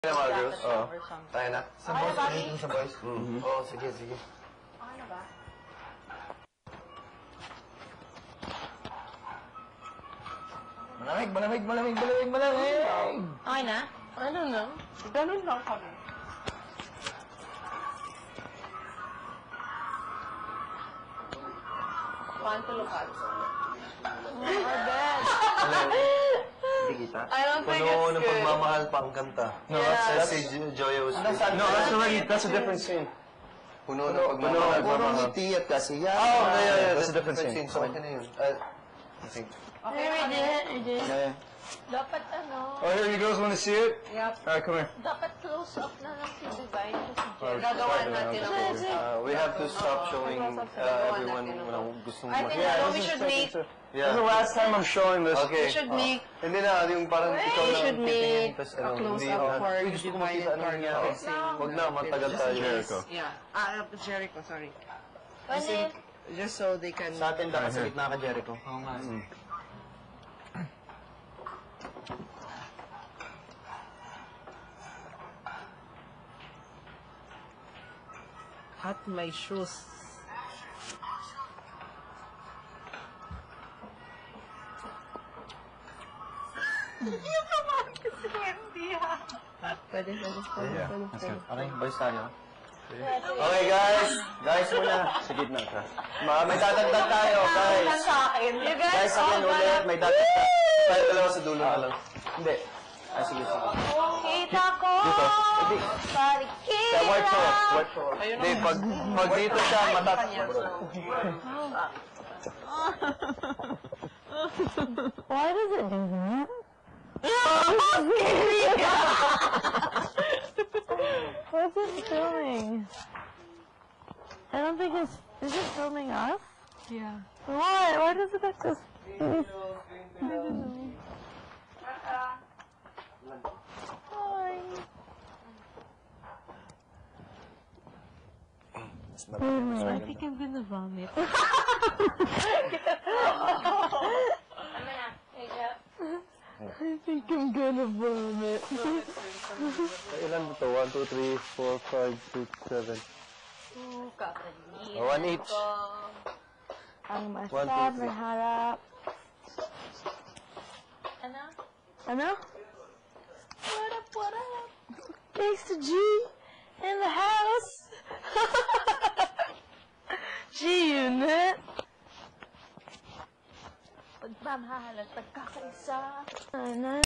na, Marcos? Oo. Or something. Tayo na? Sa boys, ulitin sa boys. Oo, sige, sige. Okay na ba? Malamig, malamig, malamig, malamig, malamig! Okay na? Ano lang? Ganun lang kami. Panto lokal. Hindi kita. I don't think Puno it's ng good. pagmamahal pang kanta. No, That's si Joya was... No, that's a different scene. Puno ng pagmamahal. Puro ngiti at kasiyahan. Oh, yeah. That's a different scene. So, okay na yun. I think. Okay, we did. Yeah. Dapat ano, Oh, here you guys want to see it? Yep. All right, come here. dapat close up na lang si Divine kasi Jen. Gagawa natin ako. We have to stop showing everyone walang gustong I think mag- we should make... This is the last time I'm showing this. Okay. We should make... Hindi na, yung parang ikaw We lang should titingin, make tas a ano, close hindi up na- for Uy, gusto ko Divine makita and anong Carmel. nangyari. Wag na, matagal tayo. Jericho. Yeah. Jericho, sorry. Ano Just so they can... Sa atin, dapat sa gitna ka, Jericho. Oo nga. Hot my shoes. Pwede. Okay, boys tayo. Okay, guys. Guys muna. Sa gitna ka. May tatagtag tayo, guys. sa akin? You guys Guys, akin ulit, may tatagtag. Tayo dalawa sa dulo na lang. Hindi. Ah, sige, sige. Kita ko! Dito. Parikira! Kaya wipe for us. Wipe for us. Hindi, pag dito siya, Why does it do that? What's it filming? I don't think it's... Is it filming us? Yeah. Why? Why does it have to... Hi. I think I'm gonna vomit. I think I'm gonna vomit. Ilan ito? 1, 2, 3, 4, 5, 6, 7. One each. Ang 1, 2, masarap, 3. may harap. Ano? Ano? What up? Gangsta G in the house. G-Unit. Pagmamahalan, pagkakaisa. Ano?